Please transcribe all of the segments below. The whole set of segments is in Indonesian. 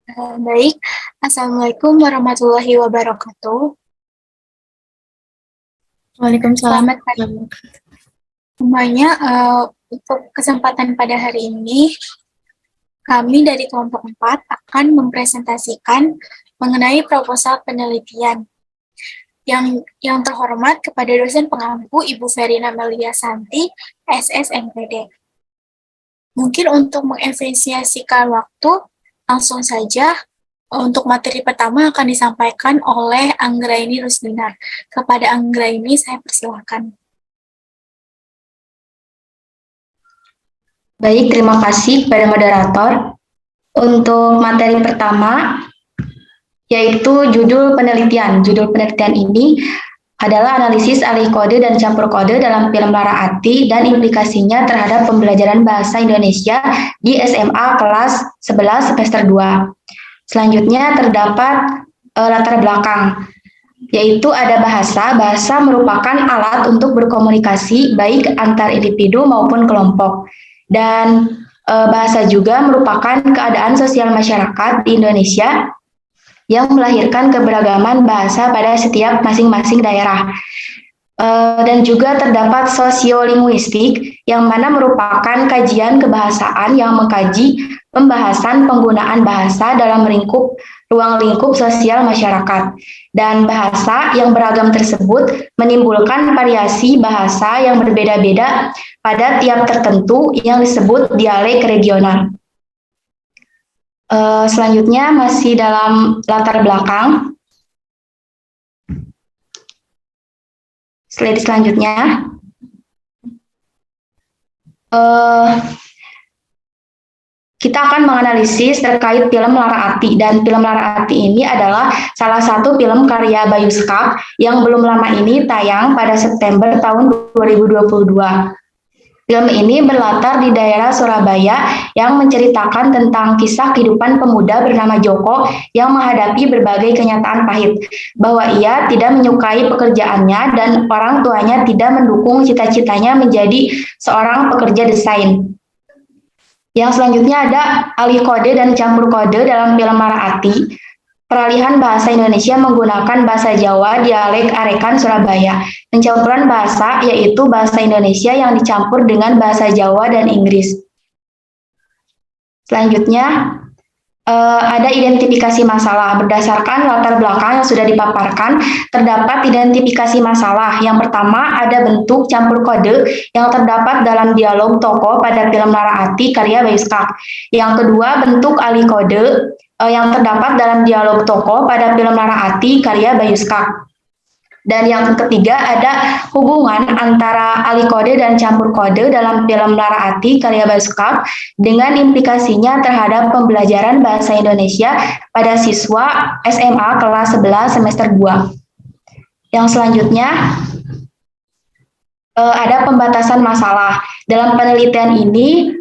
Baik, Assalamualaikum warahmatullahi wabarakatuh. Waalaikumsalam. Selamat pagi semuanya. Untuk kesempatan pada hari ini, kami dari kelompok 4 akan mempresentasikan mengenai proposal penelitian. Yang terhormat kepada dosen pengampu Ibu Verina Melia Santi, SSMPD. Mungkin untuk mengefisiensikan waktu, langsung saja untuk materi pertama akan disampaikan oleh Anggraini Rusdinar. Kepada Anggraini, saya persilahkan. Baik, terima kasih kepada moderator. Untuk materi pertama, yaitu judul penelitian. Judul penelitian ini adalah analisis alih kode dan campur kode dalam film Lara Ati dan implikasinya terhadap pembelajaran bahasa Indonesia di SMA kelas 11 semester 2. Selanjutnya terdapat latar belakang, yaitu ada bahasa. Bahasa merupakan alat untuk berkomunikasi baik antar individu maupun kelompok. Dan bahasa juga merupakan keadaan sosial masyarakat di Indonesia yang melahirkan keberagaman bahasa pada setiap masing-masing daerah. Dan juga terdapat sosiolinguistik yang mana merupakan kajian kebahasaan yang mengkaji pembahasan penggunaan bahasa dalam ruang lingkup sosial masyarakat. Dan bahasa yang beragam tersebut menimbulkan variasi bahasa yang berbeda-beda pada tiap tertentu yang disebut dialek regional. Selanjutnya masih dalam latar belakang. Slide selanjutnya. Kita akan menganalisis terkait film Lara Ati, dan film Lara Ati ini adalah salah satu film karya Bayuskak yang belum lama ini tayang pada September tahun 2022. Film ini berlatar di daerah Surabaya yang menceritakan tentang kisah kehidupan pemuda bernama Joko yang menghadapi berbagai kenyataan pahit, bahwa ia tidak menyukai pekerjaannya dan orang tuanya tidak mendukung cita-citanya menjadi seorang pekerja desain. Yang selanjutnya ada alih kode dan campur kode dalam film Lara Ati. Peralihan bahasa Indonesia menggunakan bahasa Jawa dialek Arekan Surabaya. Pencampuran bahasa yaitu bahasa Indonesia yang dicampur dengan bahasa Jawa dan Inggris. Selanjutnya ada identifikasi masalah. Berdasarkan latar belakang yang sudah dipaparkan, terdapat identifikasi masalah. Yang pertama ada bentuk campur kode yang terdapat dalam dialog tokoh pada film Lara Ati karya Bayuskak. Yang kedua bentuk alih kode yang terdapat dalam dialog tokoh pada film Lara Ati karya Bayuskak. Dan yang ketiga ada hubungan antara alih kode dan campur kode dalam film Lara Ati karya Bayuskak dengan implikasinya terhadap pembelajaran bahasa Indonesia pada siswa SMA kelas 11 semester 2. Yang selanjutnya ada pembatasan masalah. Dalam penelitian ini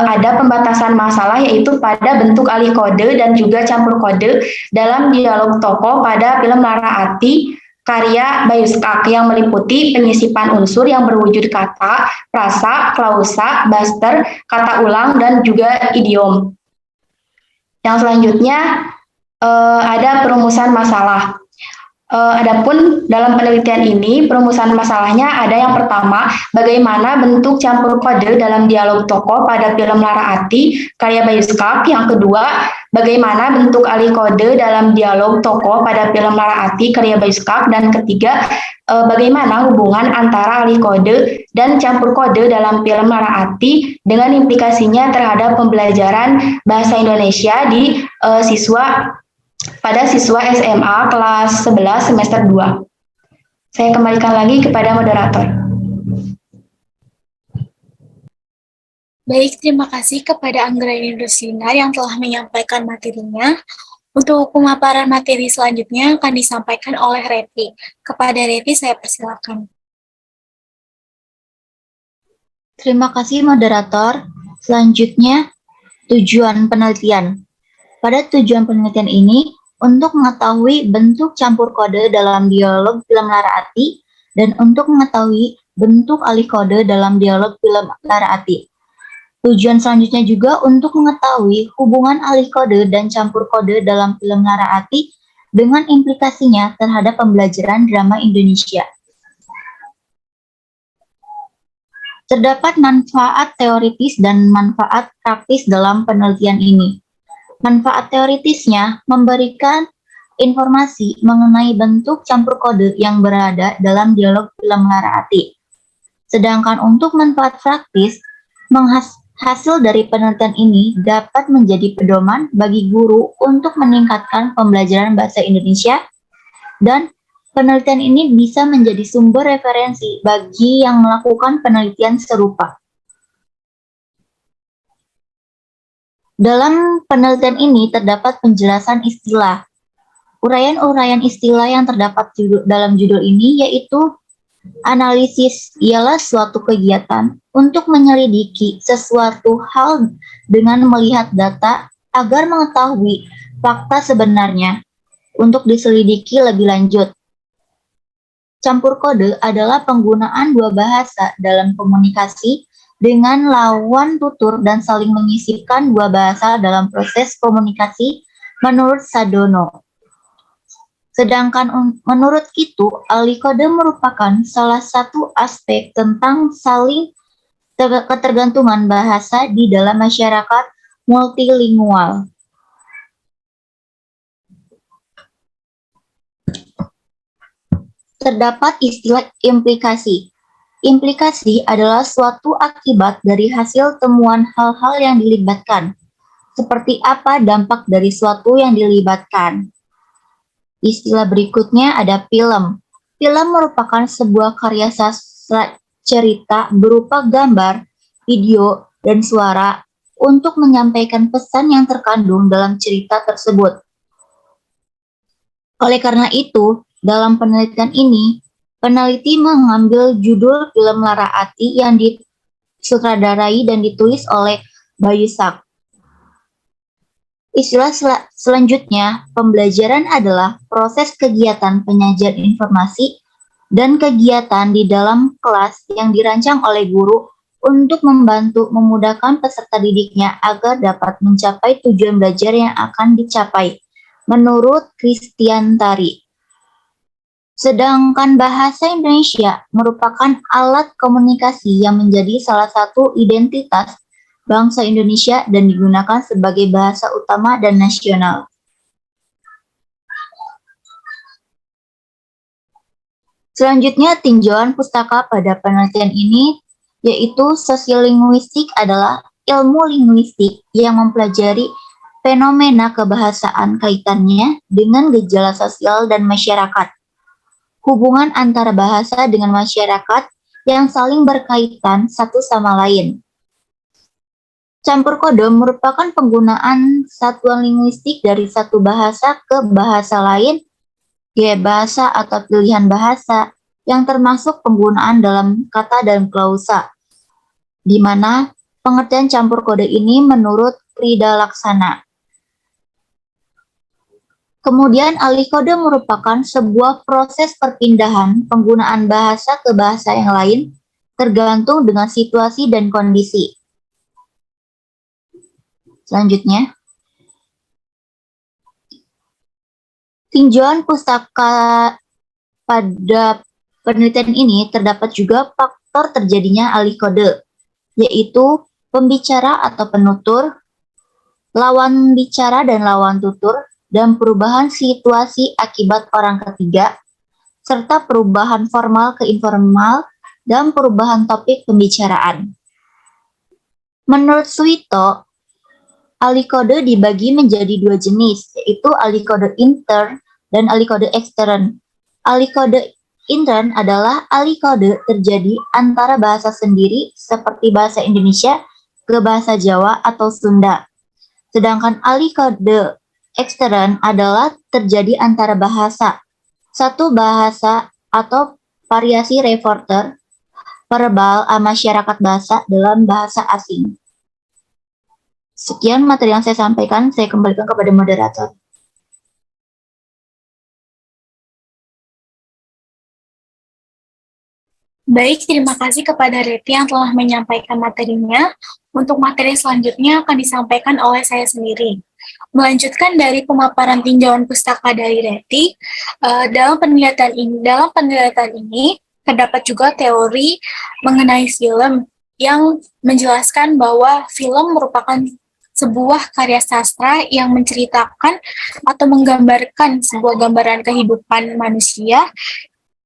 ada pembatasan masalah yaitu pada bentuk alih kode dan juga campur kode dalam dialog tokoh pada film Lara Ati karya Bayuskak yang meliputi penyisipan unsur yang berwujud kata, frasa, klausa, baster, kata ulang, dan juga idiom. Yang selanjutnya ada perumusan masalah. Adapun dalam penelitian ini perumusan masalahnya ada yang pertama, bagaimana bentuk campur kode dalam dialog tokoh pada film Lara Ati karya Bayuskak. Yang kedua, bagaimana bentuk alih kode dalam dialog tokoh pada film Lara Ati karya Bayuskak. Dan ketiga, bagaimana hubungan antara alih kode dan campur kode dalam film Lara Ati dengan implikasinya terhadap pembelajaran bahasa Indonesia di pada siswa SMA kelas 11 semester 2. Saya kembalikan lagi kepada moderator. Baik, terima kasih kepada Anggraini Rusdinar yang telah menyampaikan materinya. Untuk pemaparan materi selanjutnya akan disampaikan oleh Reti. Kepada Reti, saya persilakan. Terima kasih moderator. Selanjutnya, tujuan penelitian. Pada tujuan penelitian ini, untuk mengetahui bentuk campur kode dalam dialog film Lara Ati dan untuk mengetahui bentuk alih kode dalam dialog film Lara Ati. Tujuan selanjutnya juga untuk mengetahui hubungan alih kode dan campur kode dalam film Naraati dengan implikasinya terhadap pembelajaran drama Indonesia. Terdapat manfaat teoritis dan manfaat praktis dalam penelitian ini. Manfaat teoritisnya memberikan informasi mengenai bentuk campur kode yang berada dalam dialog film Naraati. Sedangkan untuk manfaat praktis, hasil dari penelitian ini dapat menjadi pedoman bagi guru untuk meningkatkan pembelajaran bahasa Indonesia, dan penelitian ini bisa menjadi sumber referensi bagi yang melakukan penelitian serupa. Dalam penelitian ini terdapat penjelasan istilah. Uraian-uraian istilah yang terdapat dalam judul ini yaitu analisis ialah suatu kegiatan untuk menyelidiki sesuatu hal dengan melihat data agar mengetahui fakta sebenarnya untuk diselidiki lebih lanjut. Campur kode adalah penggunaan dua bahasa dalam komunikasi dengan lawan tutur dan saling menyisipkan dua bahasa dalam proses komunikasi menurut Sadono. Sedangkan menurut Kitu, alih kode merupakan salah satu aspek tentang saling ketergantungan bahasa di dalam masyarakat multilingual. Terdapat istilah implikasi. Implikasi adalah suatu akibat dari hasil temuan hal-hal yang dilibatkan. Seperti apa dampak dari suatu yang dilibatkan. Istilah berikutnya ada film. Film merupakan sebuah karya sastra cerita berupa gambar, video, dan suara untuk menyampaikan pesan yang terkandung dalam cerita tersebut. Oleh karena itu, dalam penelitian ini, peneliti mengambil judul film Naraati yang disutradarai dan ditulis oleh Bayu Sak. Istilah selanjutnya, pembelajaran adalah proses kegiatan penyajian informasi dan kegiatan di dalam kelas yang dirancang oleh guru untuk membantu memudahkan peserta didiknya agar dapat mencapai tujuan belajar yang akan dicapai, menurut Christian Tari. Sedangkan bahasa Indonesia merupakan alat komunikasi yang menjadi salah satu identitas bangsa Indonesia dan digunakan sebagai bahasa utama dan nasional. Selanjutnya, tinjauan pustaka pada penelitian ini yaitu sosiolinguistik adalah ilmu linguistik yang mempelajari fenomena kebahasaan kaitannya dengan gejala sosial dan masyarakat. Hubungan antara bahasa dengan masyarakat yang saling berkaitan satu sama lain. Campur kode merupakan penggunaan satuan linguistik dari satu bahasa ke bahasa lain, gaya bahasa atau pilihan bahasa, yang termasuk penggunaan dalam kata dan klausa, di mana pengertian campur kode ini menurut Frida Laksana. Kemudian, alih kode merupakan sebuah proses perpindahan penggunaan bahasa ke bahasa yang lain, tergantung dengan situasi dan kondisi. Selanjutnya, tinjauan pustaka pada penelitian ini terdapat juga faktor terjadinya alih kode, yaitu pembicara atau penutur, lawan bicara dan lawan tutur, dan perubahan situasi akibat orang ketiga, serta perubahan formal ke informal, dan perubahan topik pembicaraan. Menurut Suito, alih kode dibagi menjadi dua jenis, yaitu alih kode intern dan alih kode ekstern. Alih kode intern adalah alih kode terjadi antara bahasa sendiri seperti bahasa Indonesia ke bahasa Jawa atau Sunda. Sedangkan alih kode ekstern adalah terjadi antara bahasa, satu bahasa atau variasi reporter, verbal, masyarakat bahasa dalam bahasa asing. Sekian materi yang saya sampaikan, saya kembalikan kepada moderator. Baik, terima kasih kepada Reti yang telah menyampaikan materinya. Untuk materi selanjutnya akan disampaikan oleh saya sendiri. Melanjutkan dari pemaparan tinjauan pustaka dari Reti, dalam penelitian ini terdapat juga teori mengenai film yang menjelaskan bahwa film merupakan sebuah karya sastra yang menceritakan atau menggambarkan sebuah gambaran kehidupan manusia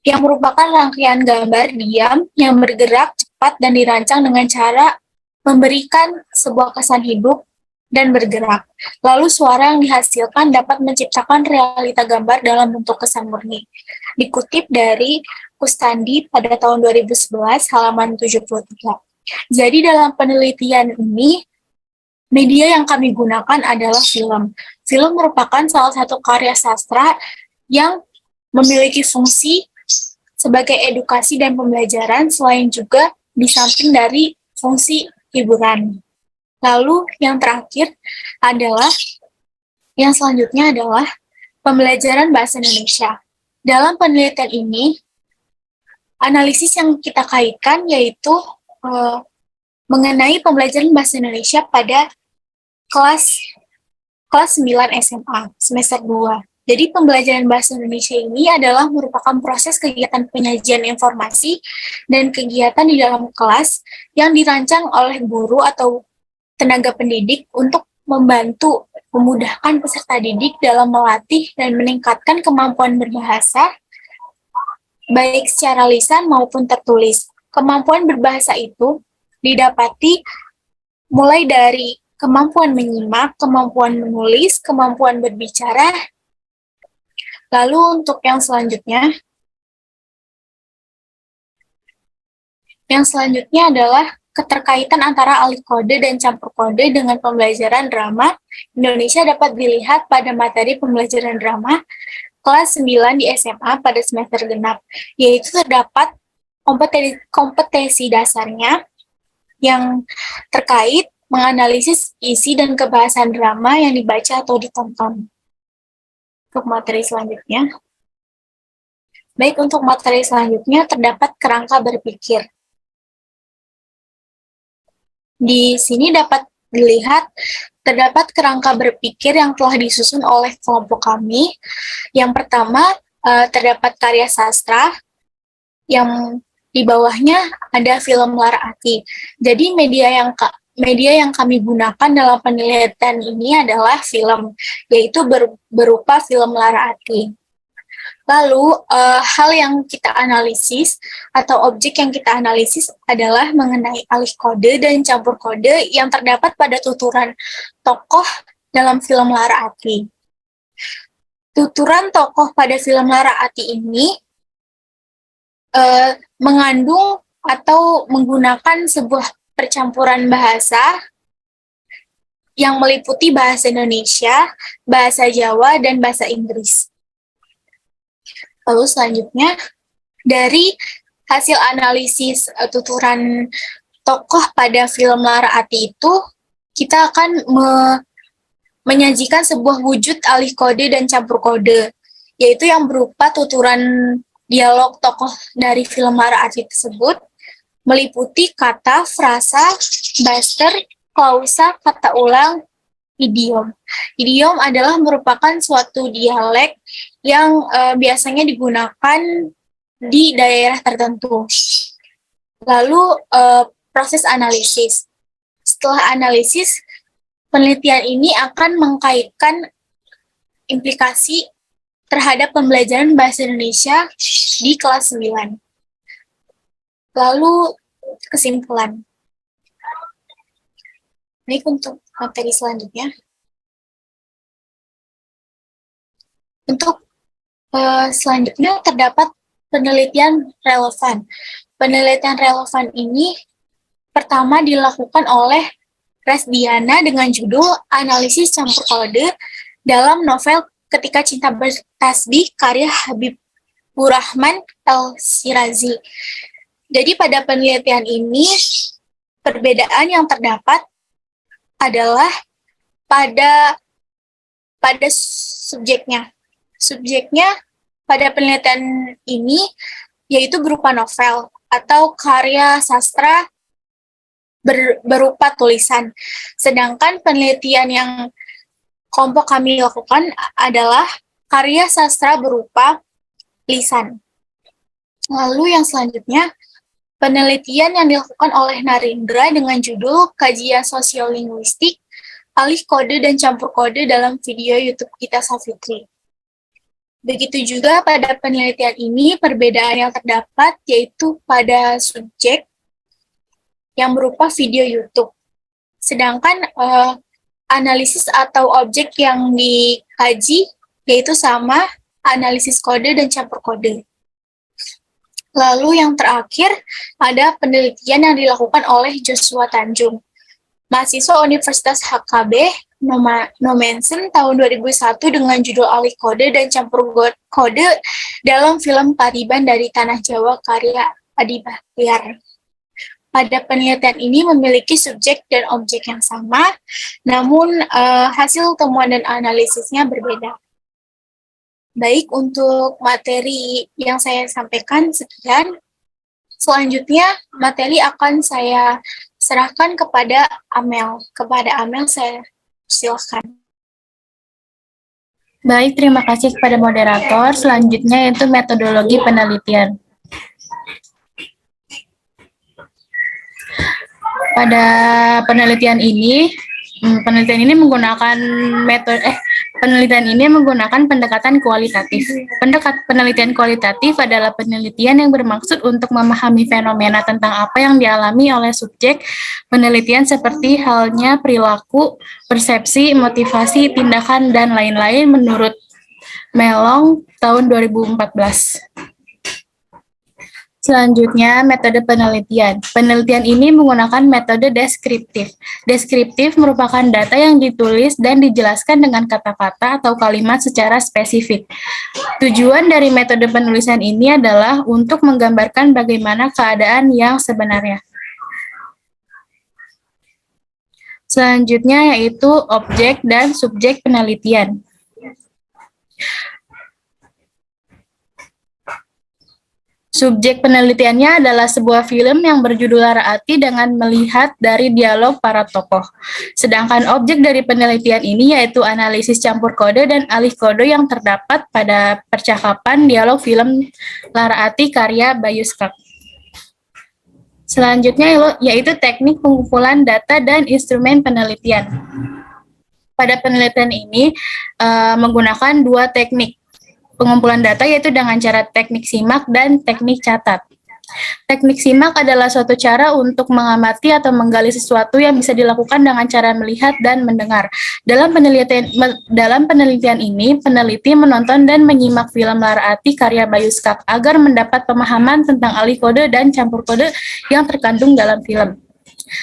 yang merupakan rangkaian gambar diam yang bergerak cepat dan dirancang dengan cara memberikan sebuah kesan hidup dan bergerak. Lalu suara yang dihasilkan dapat menciptakan realita gambar dalam bentuk kesan murni. Dikutip dari Kustandi pada tahun 2011 halaman 73. Jadi dalam penelitian ini, media yang kami gunakan adalah film. Film merupakan salah satu karya sastra yang memiliki fungsi sebagai edukasi dan pembelajaran, selain juga di samping dari fungsi hiburan. Lalu yang terakhir adalah, yang selanjutnya adalah pembelajaran bahasa Indonesia. Dalam penelitian ini, analisis yang kita kaitkan yaitu mengenai pembelajaran bahasa Indonesia pada kelas 9 SMA, semester 2. Jadi pembelajaran bahasa Indonesia ini adalah merupakan proses kegiatan penyajian informasi dan kegiatan di dalam kelas yang dirancang oleh guru atau tenaga pendidik untuk membantu memudahkan peserta didik dalam melatih dan meningkatkan kemampuan berbahasa, baik secara lisan maupun tertulis. Kemampuan berbahasa itu didapati mulai dari kemampuan menyimak, kemampuan menulis, kemampuan berbicara. Lalu untuk yang selanjutnya adalah keterkaitan antara alih kode dan campur kode dengan pembelajaran drama. Indonesia dapat dilihat pada materi pembelajaran drama kelas 9 di SMA pada semester genap, yaitu terdapat kompetensi dasarnya yang terkait menganalisis isi dan kebahasan drama yang dibaca atau ditonton. Untuk materi selanjutnya, terdapat kerangka berpikir. Di sini dapat dilihat terdapat kerangka berpikir yang telah disusun oleh kelompok kami. Yang pertama, terdapat karya sastra, yang di bawahnya ada film Lara Ati. Jadi media yang kami gunakan dalam penelitian ini adalah film, yaitu berupa film Lara Ati. Lalu, hal yang kita analisis atau objek yang kita analisis adalah mengenai alih kode dan campur kode yang terdapat pada tuturan tokoh dalam film Lara Ati. Tuturan tokoh pada film Lara Ati ini mengandung atau menggunakan sebuah percampuran bahasa yang meliputi bahasa Indonesia, bahasa Jawa, dan bahasa Inggris. Lalu selanjutnya, dari hasil analisis tuturan tokoh pada film Lara Ati itu, kita akan menyajikan sebuah wujud alih kode dan campur kode, yaitu yang berupa tuturan dialog tokoh dari film Lara Ati tersebut, meliputi kata, frasa, baster, klausa, kata ulang, idiom. Idiom adalah merupakan suatu dialek yang biasanya digunakan di daerah tertentu. Lalu proses analisis. Setelah analisis, penelitian ini akan mengkaitkan implikasi terhadap pembelajaran bahasa Indonesia di kelas 9. Lalu kesimpulan. Baik, untuk materi selanjutnya. Untuk selanjutnya terdapat penelitian relevan. Penelitian relevan ini pertama dilakukan oleh Resdiana dengan judul Analisis Campur Kode dalam novel Ketika Cinta Bertasbih karya Habibur Rahman El-Shirazi. Jadi pada penelitian ini perbedaan yang terdapat adalah pada subjeknya. Subjeknya pada penelitian ini yaitu berupa novel. atau karya sastra berupa tulisan. Sedangkan penelitian yang kelompok kami lakukan adalah karya sastra berupa lisan. Lalu yang selanjutnya, penelitian yang dilakukan oleh Narendra dengan judul Kajian Sosiolinguistik, Alih Kode dan Campur Kode dalam video YouTube Gita Savitri. Begitu juga pada penelitian ini, perbedaan yang terdapat yaitu pada subjek yang berupa video YouTube. Sedangkan analisis atau objek yang dikaji yaitu sama, analisis kode dan campur kode. Lalu yang terakhir, ada penelitian yang dilakukan oleh Joshua Tanjung, mahasiswa Universitas HKB Nomensen tahun 2001 dengan judul Alih Kode dan Campur Kode dalam film Pariban dari Tanah Jawa karya Adi Bahtiar. Pada penelitian ini memiliki subjek dan objek yang sama, namun hasil temuan dan analisisnya berbeda. Baik, untuk materi yang saya sampaikan sekian. Selanjutnya, materi akan saya serahkan kepada Amel. Kepada Amel, saya silakan. Baik, terima kasih kepada moderator. Selanjutnya yaitu metodologi penelitian. Pada penelitian ini menggunakan pendekatan kualitatif. Penelitian kualitatif adalah penelitian yang bermaksud untuk memahami fenomena tentang apa yang dialami oleh subjek penelitian seperti halnya perilaku, persepsi, motivasi, tindakan, dan lain-lain menurut Melong tahun 2014. Selanjutnya, metode penelitian. Penelitian ini menggunakan metode deskriptif. Deskriptif merupakan data yang ditulis dan dijelaskan dengan kata-kata atau kalimat secara spesifik. Tujuan dari metode penulisan ini adalah untuk menggambarkan bagaimana keadaan yang sebenarnya. Selanjutnya yaitu objek dan subjek penelitian. Subjek penelitiannya adalah sebuah film yang berjudul Lara Ati dengan melihat dari dialog para tokoh. Sedangkan objek dari penelitian ini yaitu analisis campur kode dan alih kode yang terdapat pada percakapan dialog film Lara Ati karya Bayu Skak. Selanjutnya yaitu teknik pengumpulan data dan instrumen penelitian. Pada penelitian ini menggunakan dua teknik pengumpulan data, yaitu dengan cara teknik simak dan teknik catat. Teknik simak adalah suatu cara untuk mengamati atau menggali sesuatu yang bisa dilakukan dengan cara melihat dan mendengar. Dalam penelitian ini, peneliti menonton dan menyimak film Lara Ati karya Bayu Skak agar mendapat pemahaman tentang alih kode dan campur kode yang terkandung dalam film.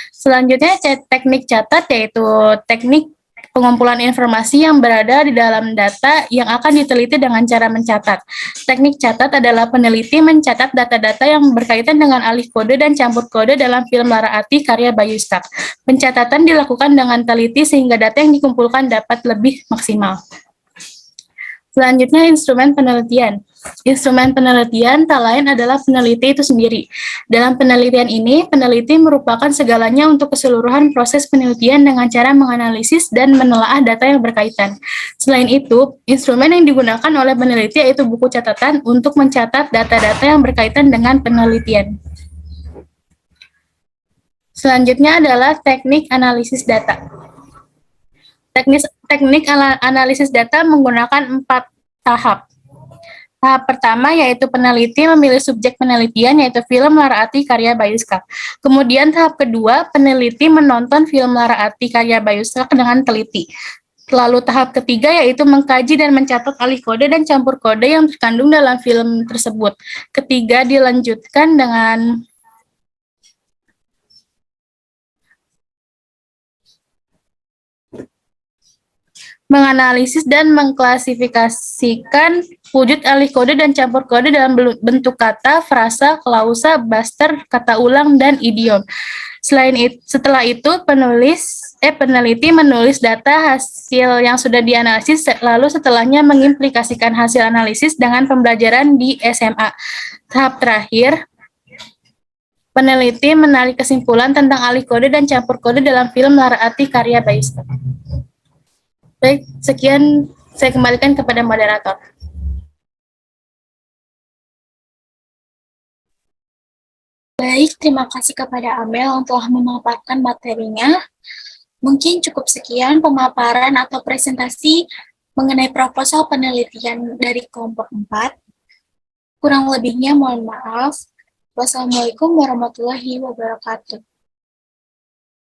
Selanjutnya, teknik catat yaitu teknik pengumpulan informasi yang berada di dalam data yang akan diteliti dengan cara mencatat. Teknik catat adalah peneliti mencatat data-data yang berkaitan dengan alih kode dan campur kode dalam film Lara Ati karya Bayu Skak. Pencatatan dilakukan dengan teliti sehingga data yang dikumpulkan dapat lebih maksimal. Selanjutnya, instrumen penelitian. Instrumen penelitian tak lain adalah peneliti itu sendiri. Dalam penelitian ini, peneliti merupakan segalanya untuk keseluruhan proses penelitian dengan cara menganalisis dan menelaah data yang berkaitan. Selain itu, instrumen yang digunakan oleh peneliti yaitu buku catatan untuk mencatat data-data yang berkaitan dengan penelitian. Selanjutnya adalah teknik analisis data. Teknik analisis data menggunakan 4 tahap. Tahap pertama yaitu peneliti memilih subjek penelitian yaitu film Lara Ati karya Bayu Skak. Kemudian tahap kedua, peneliti menonton film Lara Ati karya Bayu Skak dengan teliti. Lalu tahap ketiga yaitu mengkaji dan mencatat alih kode dan campur kode yang terkandung dalam film tersebut. Ketiga, dilanjutkan dengan menganalisis dan mengklasifikasikan wujud alih kode dan campur kode dalam bentuk kata, frasa, klausa, baster, kata ulang, dan idiom. Setelah itu peneliti menulis data hasil yang sudah dianalisis, lalu setelahnya mengimplikasikan hasil analisis dengan pembelajaran di SMA. Tahap terakhir, peneliti menarik kesimpulan tentang alih kode dan campur kode dalam film Laraati karya Baister. Baik, sekian saya kembalikan kepada moderator. Baik, terima kasih kepada Amel yang telah memaparkan materinya. Mungkin cukup sekian pemaparan atau presentasi mengenai proposal penelitian dari kelompok 4. Kurang lebihnya mohon maaf. Wassalamualaikum warahmatullahi wabarakatuh.